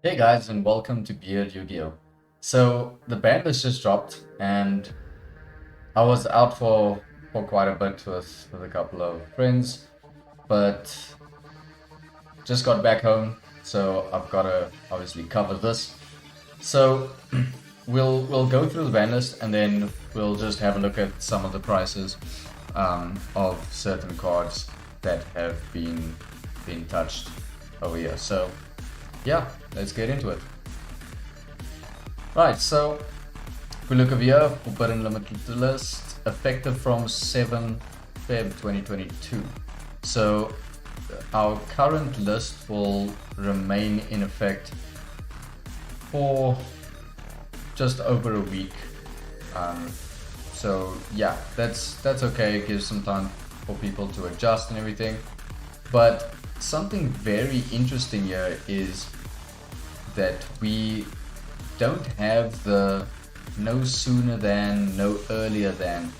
Hey guys, and welcome to BeardYGO. So the ban list just dropped, and I was out for quite a bit with a couple of friends, but just got back home, so I've got to obviously cover this. So we'll go through the ban list, and then we'll just have a look at some of the prices of certain cards that have been touched over here. So yeah, let's get into it. Right, so if we look over here, Forbidden Limited list, effective from 7 Feb 2022. So our current list will remain in effect for just over a week. So yeah, that's okay. It gives some time for people to adjust and everything. But something very interesting here is that we don't have the no sooner than, no earlier than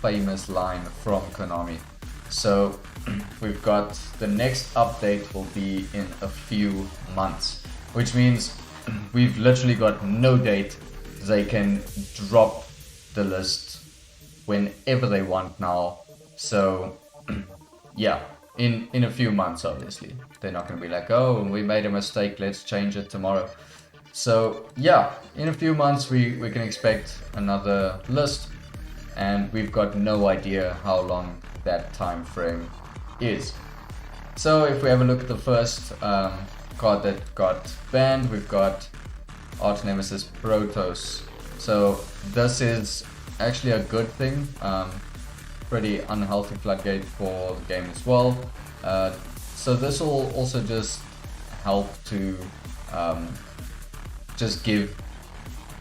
famous line from Konami. So we've got the next update will be in a few months, which means we've literally got no date. They can drop the list whenever they want now. So yeah, in a few months, obviously. They're not going to be like, oh, we made a mistake, let's change it tomorrow. So yeah, in a few months we can expect another list, and we've got no idea how long that time frame is. So if we have a look at the first card that got banned, we've got Arch Nemesis Protoss. So this is actually a good thing. Pretty unhealthy floodgate for the game as well. So this will also just help to just give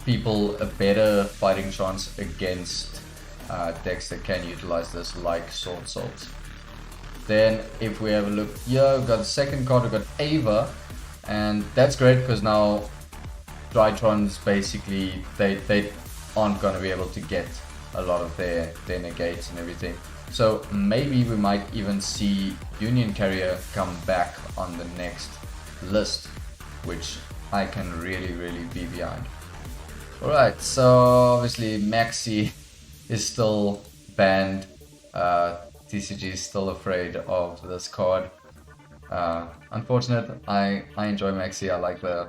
people a better fighting chance against decks that can utilize this, like Sword Souls. Then if we have a look here, we've got the second card, we've got Ava, and that's great because now Drytrons basically, they aren't going to be able to get a lot of their negates and everything. So maybe we might even see Union Carrier come back on the next list, which I can really be behind. Alright, so obviously Maxi is still banned. TCG is still afraid of this card. Unfortunate. I enjoy Maxi. I like the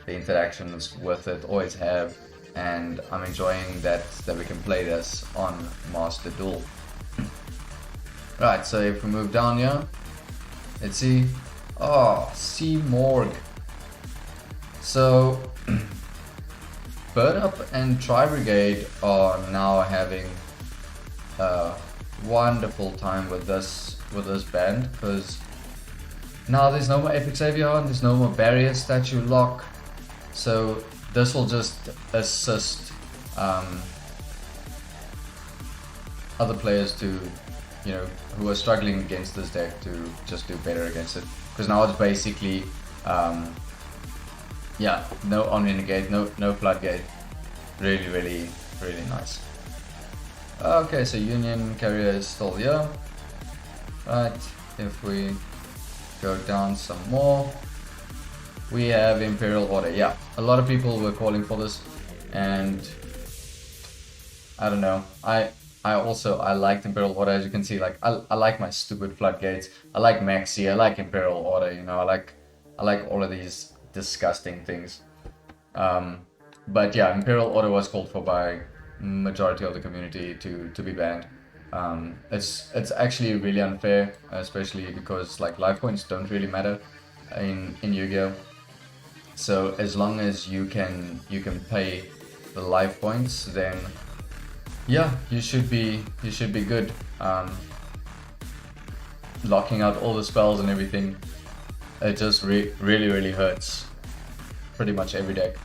interactions with it, always have, and I'm enjoying that we can play this on Master Duel. Right, so if we move down here, let's see. Oh, Sea Morg. So Bird Up and Tri Brigade are now having a wonderful time with this band, because now there's no more Epic Savior, there's no more Barrier Statue Lock. So this will just assist other players to, who are struggling against this deck, to just do better against it. Because now it's basically, yeah, no Omni Negate, no Floodgate. Really nice. Okay, so Union Carrier is still here. Right, if we go down some more, we have Imperial Order. Yeah, a lot of people were calling for this, and I don't know. I liked Imperial Order. As you can see, like I like my stupid floodgates. I like Maxi. I like Imperial Order. I like all of these disgusting things. But yeah, Imperial Order was called for by majority of the community to be banned. It's actually really unfair, especially because like life points don't really matter in Yu-Gi-Oh. So as long as you can pay the life points, then yeah, you should be good. Locking out all the spells and everything, it just really hurts pretty much every deck.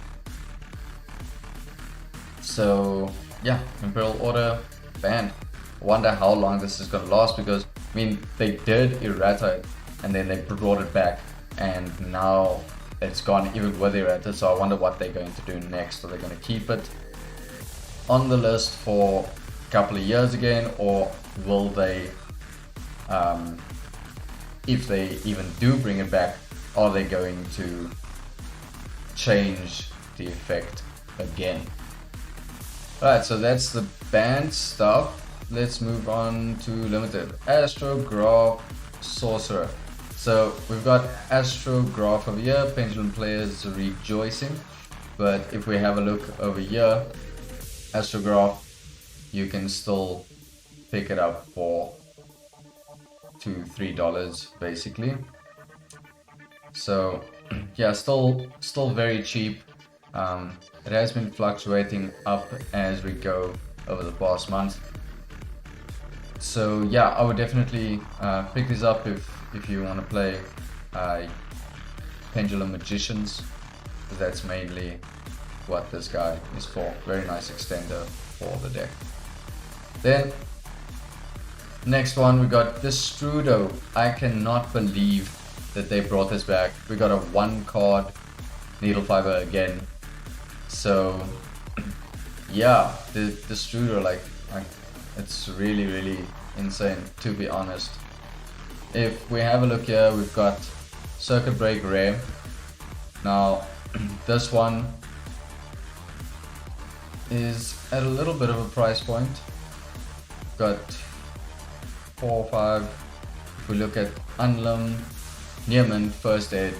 So yeah, Imperial Order banned. Wonder how long this is gonna last, because I mean they did errata it and then they brought it back, and now it's gone even with errata. So I wonder what they're going to do next. Are they going to keep it on the list for a couple of years again, or will they, if they even do bring it back, are they going to change the effect again? Alright, so that's the banned stuff. Let's move on to limited. Astrograph Sorcerer. So we've got Astrograph over here, Pendulum players rejoicing. But if we have a look over here, Astrograph, you can still pick it up for $2-3 basically. So yeah, still very cheap. It has been fluctuating up as we go over the past month. So yeah, I would definitely pick this up if you want to play Pendulum Magicians. That's mainly what this guy is for. Very nice extender for the deck. Then next one, we got the Strudo. I cannot believe that they brought this back. We got a 1-card needle fiber again. So yeah, the Strudo, like it's really insane, to be honest. If we have a look here, we've got Circuit Break Rare. Now this one is at a little bit of a price point. Got 4 or 5. If we look at Unlim, Nearman, First Aid,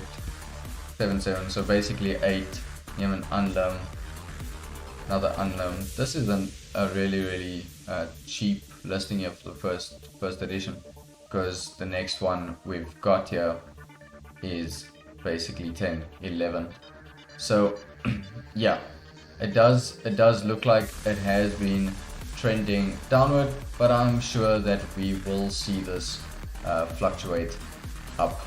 7/7, so basically 8. Nearman, Unlim, another Unlim. This is a really cheap listing here for the first edition, because the next one we've got here is basically 10, 11. So yeah, it does look like it has been trending downward, but I'm sure that we will see this fluctuate up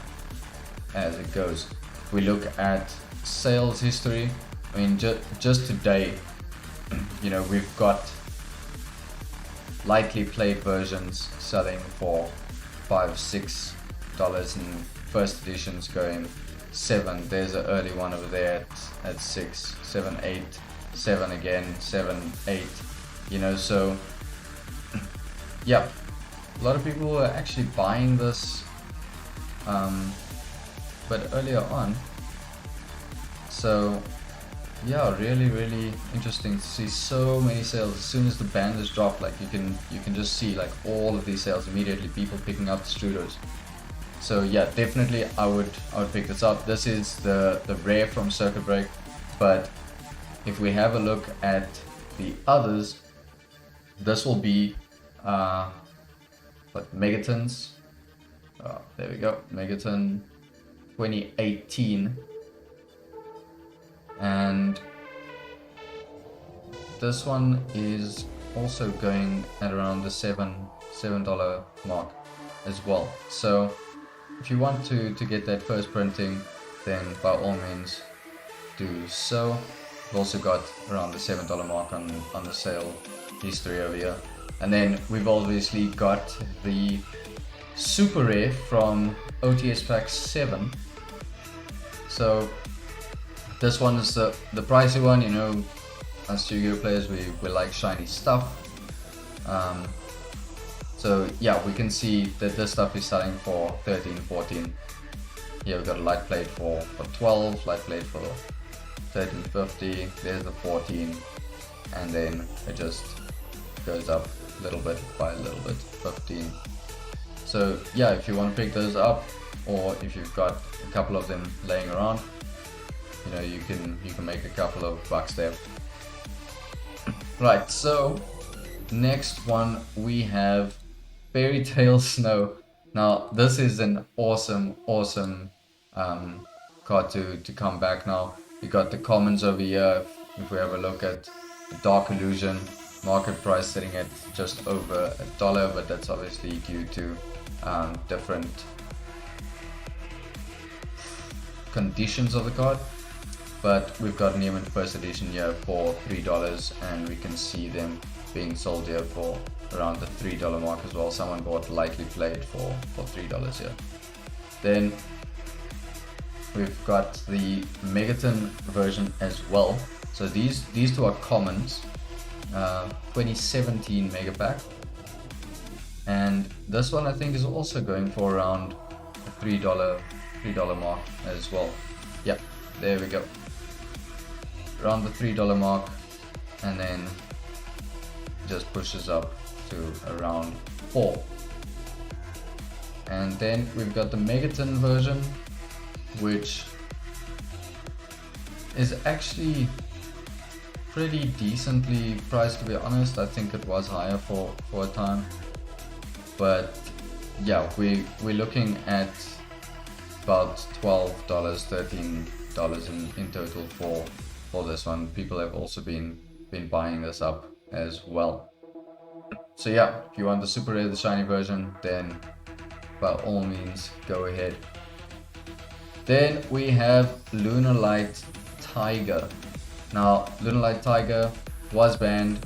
as it goes. If we look at sales history, I mean, just today, you know, we've got lightly played versions selling for $5-6, and first editions going $7. There's an early one over there at 6, 7, 8, 7 again, 7, 8. You know, so yeah, a lot of people are actually buying this, but earlier on. So yeah, really interesting to see so many sales as soon as the ban is dropped. Like you can just see like all of these sales immediately, people picking up the Strudos. So yeah, definitely I would pick this up. This is the rare from Circuit Break, but if we have a look at the others, this will be what, Megatons. There we go, Megaton 2018, and this one is also going at around the $7 mark as well. So if you want to get that first printing, then by all means do so. We've also got around the $7 mark on the sale history over here. And then we've obviously got the super rare from OTS pack 7. So this one is the pricey one. You know, as Yu-Gi-Oh players, we like shiny stuff. So yeah, we can see that this stuff is selling for 13, 14. Here we've got a light plate for 12, light plate for 13.50. There's the 14, and then it just goes up a little bit by a little bit, 15. So yeah, if you want to pick those up, or if you've got a couple of them laying around, you know, you can make a couple of bucks there. Right, so next one we have Fairytale Snow. Now this is an awesome card to come back. Now you got the commons over here. If we have a look at the Dark Illusion, market price sitting at just over $1, but that's obviously due to different conditions of the card. But we've got Neiman first edition here for $3, and we can see them being sold here for around the $3 mark as well. Someone bought lightly played for $3 here. Then we've got the Megaton version as well. So these two are commons. 2017 mega pack, and this one I think is also going for around $3 $3 mark as well. Yeah, there we go. Around the $3 mark, and then just pushes up to around 4. And then we've got the Megaton version, which is actually pretty decently priced, to be honest. I think it was higher for a time, but yeah, we're looking at about $12, $13 in total for this one. People have also been buying this up as well. So yeah, if you want the super rare, the shiny version, then by all means go ahead. Then we have Lunar Light Tiger. Now, Lunar Light Tiger was banned.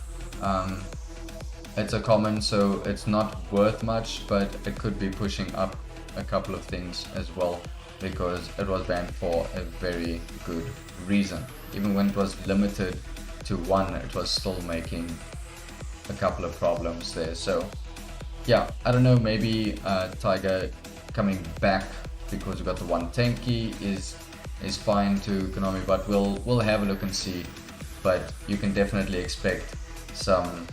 It's a common, so it's not worth much, but it could be pushing up a couple of things as well, because it was banned for a very good reason. Even when it was limited to 1, it was still making a couple of problems there. So yeah, I don't know, maybe Tiger coming back because we got the 1 tanky is fine to Konami, but we'll have a look and see. But you can definitely expect some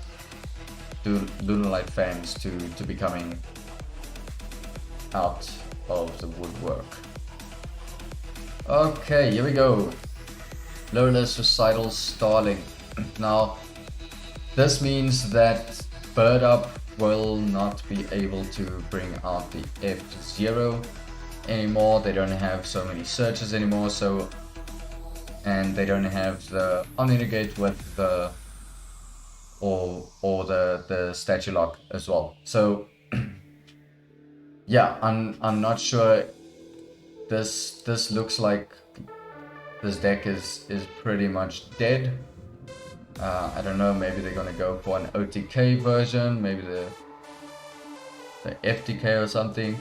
Lunar Light fans to be coming out of the woodwork. Okay, here we go. Lowless Recital Starling. Now, this means that Bird Up will not be able to bring out the F0 anymore. They don't have so many searches anymore, and they don't have the Omni-Negate with the or the statue lock as well. So yeah, I'm not sure. This looks like this deck is pretty much dead. I don't know, maybe they're gonna go for an OTK version, maybe the FTK or something.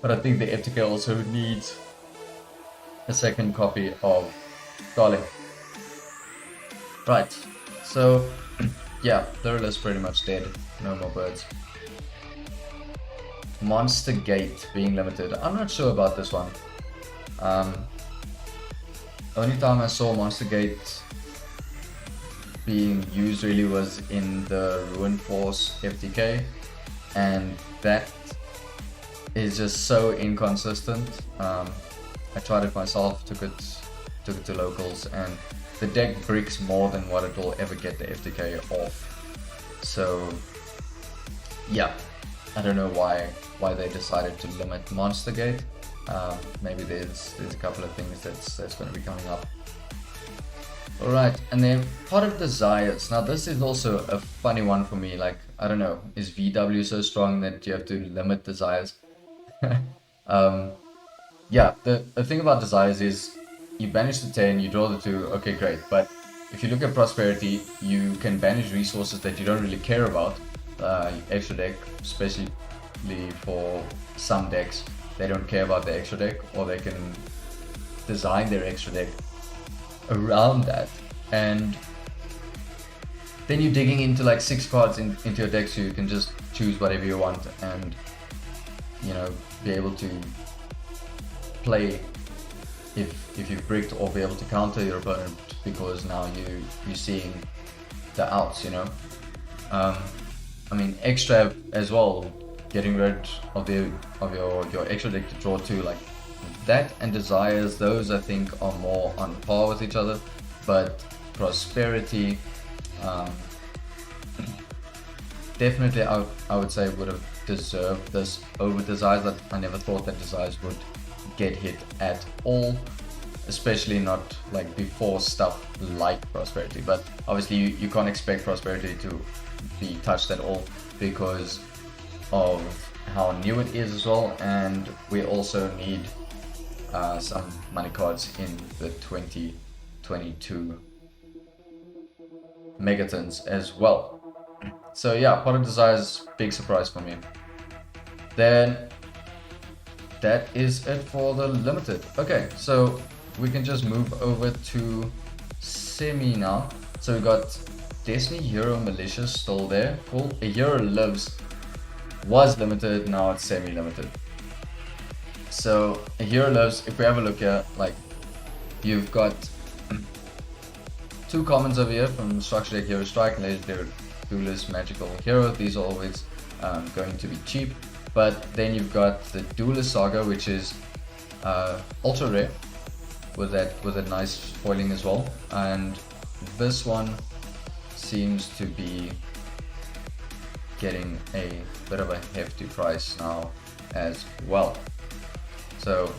But I think the FTK also needs a second copy of Starling. Right, so yeah, Thurl is pretty much dead. No more birds. Monster Gate being limited. I'm not sure about this one. Only time I saw Monster Gate being used really was in the Ruin Force FTK, and that is just so inconsistent. I tried it myself, took it to locals, and the deck bricks more than what it will ever get the FTK off. So yeah, I don't know why they decided to limit Monster Gate. Maybe there's a couple of things that's going to be coming up. Alright, and then Pot of Desires. Now this is also a funny one for me. Like, I don't know, is VW so strong that you have to limit Desires? Yeah, the thing about Desires is you banish the 10, you draw the 2, okay great, but if you look at Prosperity, you can banish resources that you don't really care about. Extra deck, especially for some decks, they don't care about the extra deck, or they can design their extra deck around that, and then you're digging into like 6 cards into your deck, so you can just choose whatever you want and, you know, be able to play if you've bricked, or be able to counter your opponent because now you're seeing the outs, you know. I mean, extra as well, getting rid of your extra deck to draw 2, like that and Desires, those I think are more on par with each other. But Prosperity, definitely I would say would have deserved this over Desires. That I never thought that Desires would get hit at all, especially not like before stuff like Prosperity. But obviously you can't expect Prosperity to be touched at all because of how new it is as well, and we also need some money cards in the 2022 Megatons as well. So yeah, Pot of Desires, big surprise for me. Then that is it for the limited. Okay, so we can just move over to semi now. So we got Destiny Hero Malicious still there. Cool. A Hero Lives was limited, now it's semi-limited. So hero lives, if we have a look here, like you've got two commons over here from Structure Deck: Hero Strike and Legendary Duelist Magical Hero. These are always going to be cheap. But then you've got the Duelist Saga, which is ultra rare with a nice foiling as well. And this one seems to be getting a bit of a hefty price now as well. So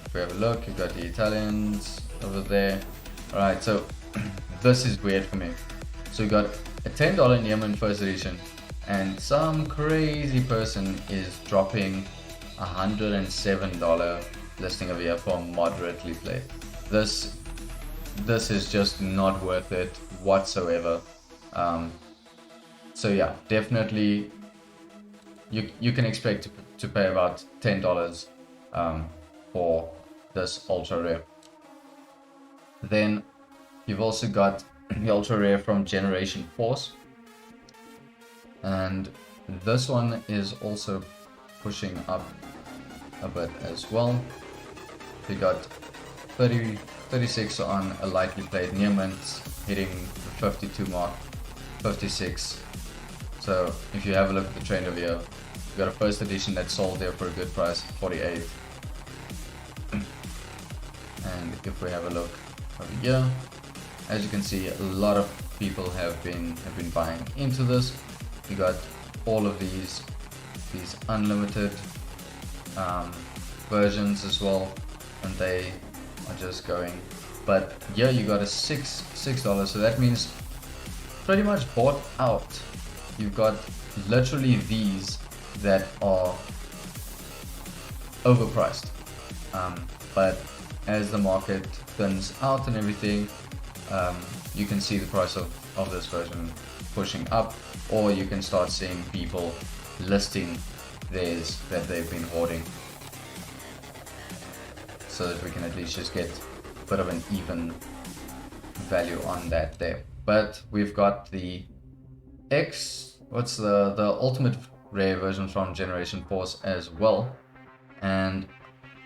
if we have a look, you've got the Italians over there. Alright, so this is weird for me. So we got a $10 Neiman first edition, and some crazy person is dropping $107 listing over here for moderately played. This is just not worth it whatsoever. So yeah, definitely you can expect to pay about $10 for this ultra rare. Then you've also got the ultra rare from Generation Force, and this one is also pushing up a bit as well. We got 36 on a lightly played Neomant, hitting the 52 mark, 56. So if you have a look at the trend over here, we got a first edition that sold there for a good price, 48. And if we have a look over here, as you can see, a lot of people have been buying into this. You got all of these unlimited versions as well, and they are just going. But yeah, you got a $6, so that means pretty much bought out. You've got literally these that are overpriced. But as the market thins out and everything, you can see the price of this version pushing up, or you can start seeing people listing theirs that they've been hoarding, so that we can at least just get a bit of an even value on that there. But we've got the the ultimate rare version from Generation Force as well, and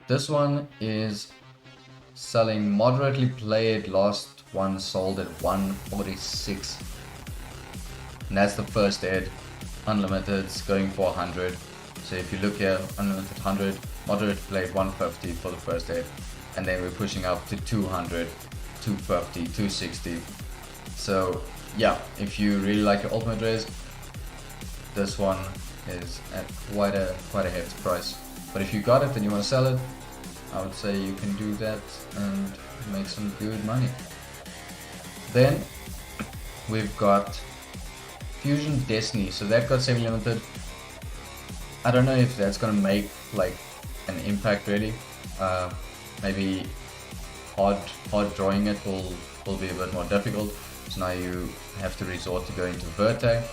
this one is selling moderately played. Last one sold at 146, and that's the first ed. Unlimited's going for 100. So if you look here, unlimited 100, moderate played 150 for the first ed, and then we're pushing up to 200, 250, 260. So yeah, if you really like your ultimate rares, this one is at quite a hefty price. But if you got it and you want to sell it, I would say you can do that and make some good money. Then we've got Fusion Destiny, so that got semi-limited. I don't know if that's gonna make like an impact really. Maybe hard drawing it will be a bit more difficult. So now you have to resort to going to Verte.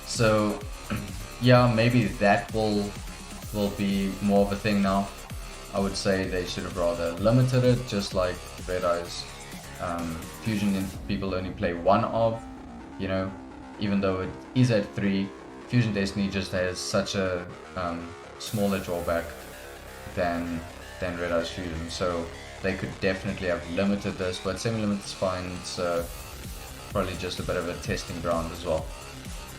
So yeah, maybe that will be more of a thing now. I would say they should have rather limited it, just like Red Eyes. Fusion people only play one of, you know, even though it is at 3, Fusion Destiny just has such a smaller drawback than Red Eyes Fusion, so they could definitely have limited this, but semi-limit is fine. It's probably just a bit of a testing ground as well.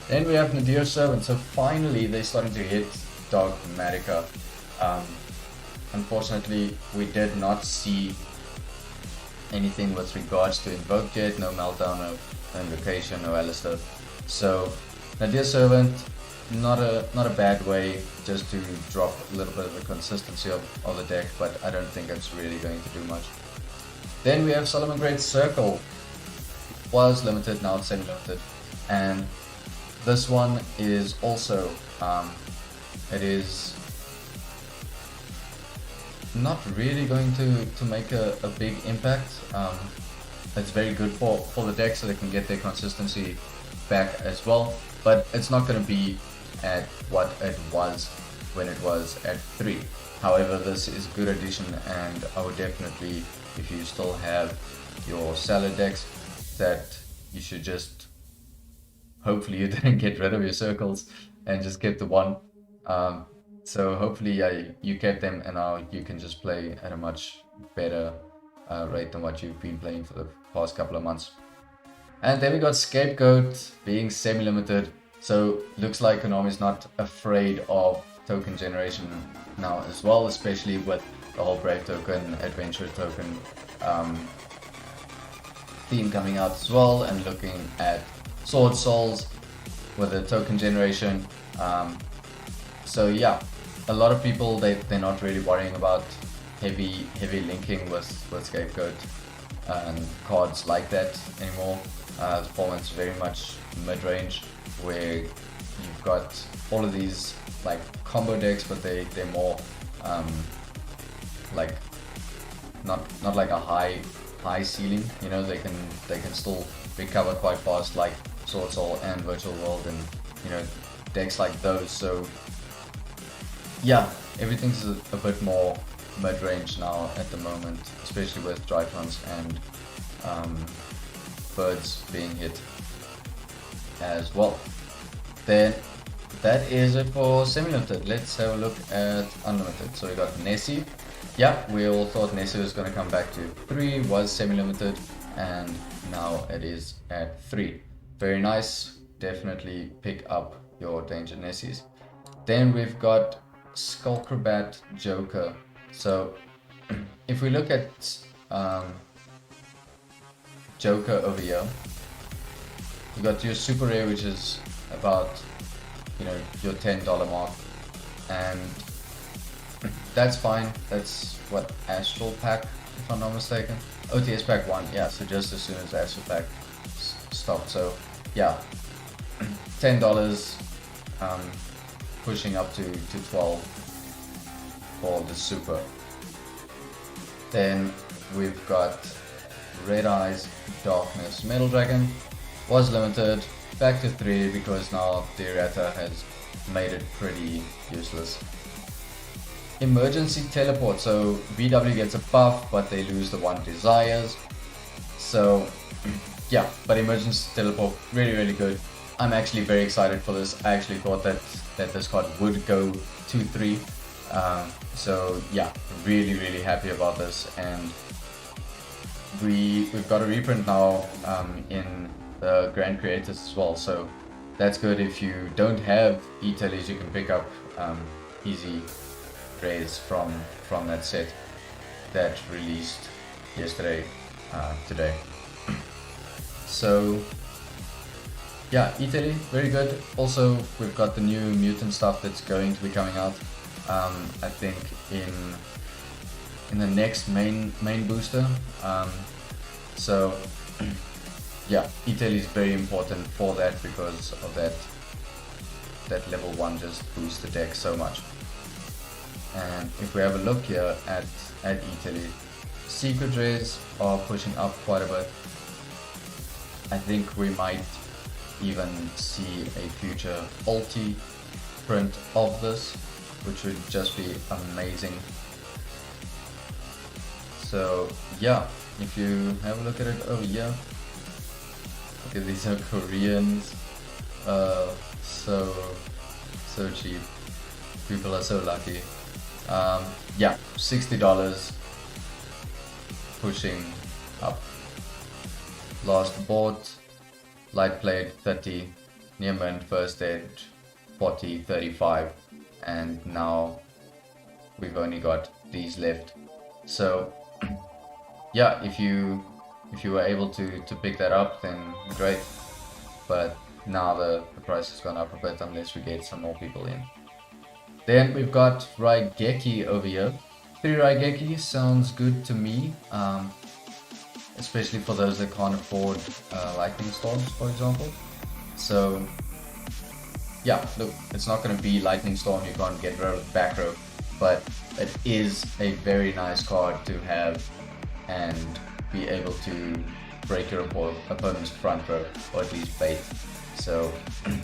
Then we have Nadir Servant, so finally they're starting to hit Dogmatica. Unfortunately, we did not see anything with regards to Invoke yet, no Meltdown, no Invocation, no Alistair. So Nadir Servant, not a bad way just to drop a little bit of the consistency of the deck, but I don't think it's really going to do much. Then we have Solomon Great Circle. Was limited, now it's semi-limited, and this one is also it is not really going to make a big impact. It's very good for the deck, so they can get their consistency back as well, but it's not going to be at what it was when it was at 3. However, this is a good addition, and I would definitely, if you still have your salad decks, that you should just, hopefully you didn't get rid of your circles and just keep the one. So hopefully you kept them, and now you can just play at a much better rate than what you've been playing for the past couple of months. And then we got Scapegoat being semi-limited. So looks like Konami's not afraid of token generation now as well, especially with the whole Brave token, Adventure token theme coming out as well, and looking at Sword Souls with the token generation. So yeah, a lot of people, they're not really worrying about heavy linking with Scapegoat and cards like that anymore. The format's very much mid-range, where you've got all of these like combo decks, but they're more like not like a high ceiling. You know, they can still recover quite fast, like Sword Soul and Virtual World, and you know, decks like those. So yeah, everything's a bit more mid-range now at the moment, especially with Drytrons and birds being hit as well. Then that is it for semi-limited. Let's have a look at unlimited. So we got Nessie. Yeah, we all thought Nessie was going to come back to 3, was semi-limited, and now it is at 3. Very nice. Definitely pick up your Danger Nessies. Then we've got Skullcrabat Joker. So if we look at Joker over here, you got your super rare, which is about, you know, your $10 mark, and that's fine. That's what, Astral Pack, if I'm not mistaken. OTS Pack 1, yeah, so just as soon as Astral Pack stopped. So yeah, $10, pushing up to 12 for the super. Then we've got Red Eyes Darkness Metal Dragon. Was limited, back to 3 because now the errata has made it pretty useless. Emergency Teleport, so VW gets a buff, but they lose the 1 Desires. So yeah, but Emergency Teleport, really good. I'm actually very excited for this. I actually thought that this card would go 2-3. So yeah, really happy about this, and we've got a reprint now in the Grand Creators as well, so that's good. If you don't have e-tailies, you can pick up easy rares from that set that released yesterday, today. So yeah, e-taily, very good. Also, we've got the new mutant stuff that's going to be coming out, I think in the next main booster. So yeah, e-taily is very important for that, because of that level 1 just boosts the deck so much. And if we have a look here at e-taily, secret rares are pushing up quite a bit. I think we might even see a future ulti print of this, which would just be amazing. So yeah, if you have a look at it over here, okay, these are Koreans, so cheap. People are so lucky. Yeah, $60 pushing up. Last bought, light blade 30, near mint first edge 40, 35, and now we've only got these left. So yeah, if you were able to pick that up, then great, but now the price has gone up a bit unless we get some more people in. Then we've got Raigeki over here. 3 Raigeki sounds good to me, especially for those that can't afford Lightning Storms, for example. So yeah, look, it's not going to be Lightning Storm, you can't get rid of back row, but it is a very nice card to have and be able to break your opponent's front row, or at least bait. So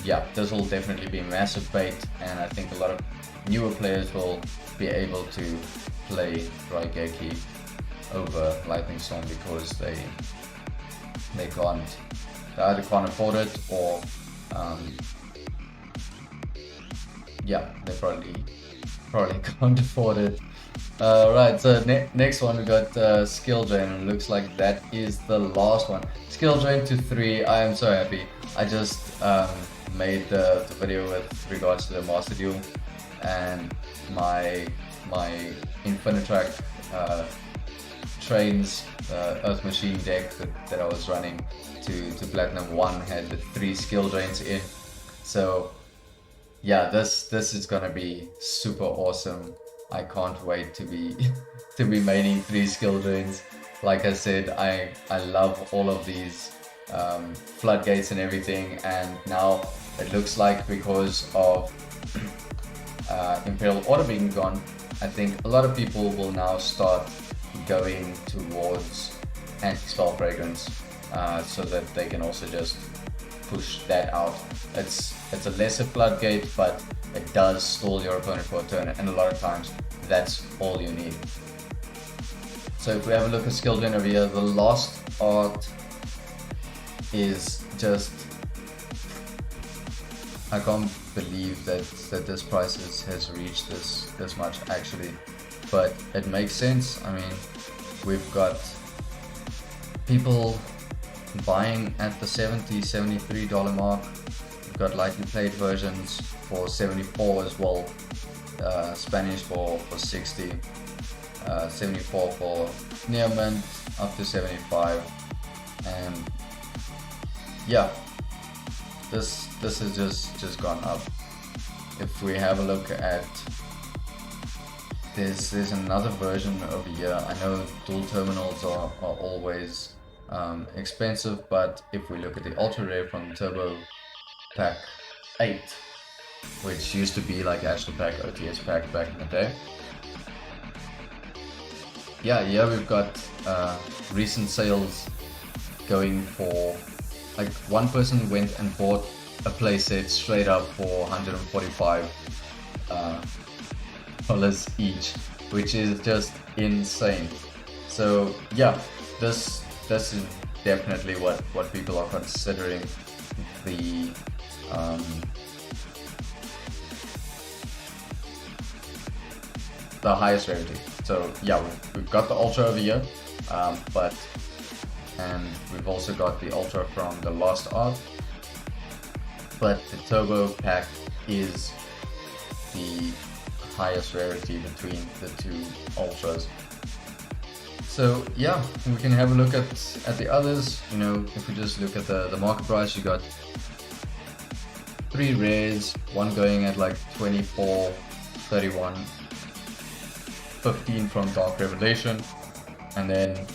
yeah, this will definitely be massive bait, and I think a lot of newer players will be able to play Raigeki over Lightning Storm, because they either can't afford it, or yeah, they probably probably can't afford it. Right, so next one we got skill drain, and looks like that is the last one. Skill drain to 3. I am so happy. I just made the video with regards to the master duel, and my Infinitrack trains Earth Machine deck that I was running to Platinum 1 had the 3 skill drains in. So yeah, this is gonna be super awesome. I can't wait to be to be maining 3 skill drains. Like I said, I love all of these floodgates and everything, and now it looks like because of Imperial Order being gone, I think a lot of people will now start going towards anti-spell fragrance, so that they can also just push that out. It's a lesser floodgate, but it does stall your opponent for a turn, and a lot of times that's all you need. So if we have a look at skill drain over here, the last art is just, I can't believe that this price has reached this much actually, but it makes sense. I mean, we've got people buying at the $73 mark. We've got lightly played versions for 74 as well, Spanish for 60, 74 for near mint, up to 75, and yeah, this has just gone up. If we have a look at, there's another version over here. I know dual terminals are always expensive, but if we look at the ultra rare from Turbo Pack 8, which used to be like Astro Pack, OTS Pack back in the day. Yeah, here we've got recent sales going for, like, one person went and bought a playset straight up for $145 each, which is just insane. So yeah, this is definitely what people are considering the highest rarity. So yeah, we've got the Ultra over here, and we've also got the Ultra from the Lost Art, but the Turbo Pack is the highest rarity between the two Ultras. So yeah, we can have a look at the others. You know, if we just look at the market price, you got 3 rares, one going at like 24, 31, 15 from Dark Revelation, and then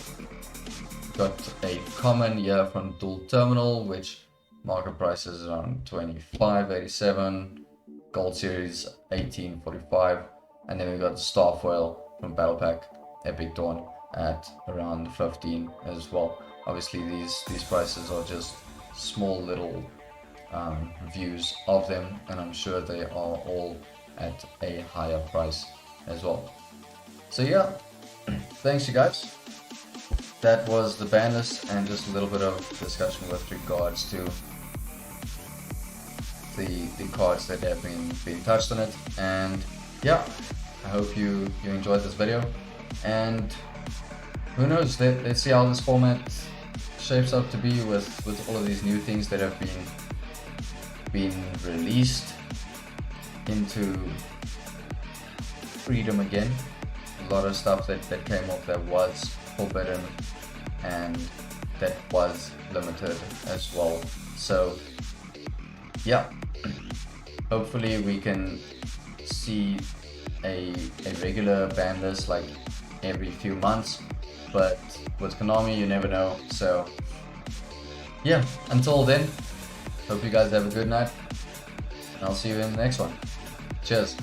got a common here from Dual Terminal, which market price is around 25.87, Gold Series 18.45, and then we got the Starfoil from Battle Pack Epic Dawn at around 15 as well. Obviously these prices are just small little views of them, and I'm sure they are all at a higher price as well. So yeah, thanks you guys. That was the ban list and just a little bit of discussion with regards to the cards that have been touched on it. And yeah, I hope you enjoyed this video, and who knows, let's see how this format shapes up to be with all of these new things that have been released into freedom again. A lot of stuff that came off that was forbidden and that was limited as well. So yeah, hopefully we can see a regular ban list like every few months, but with Konami you never know. So yeah, until then, hope you guys have a good night, and I'll see you in the next one. Cheers.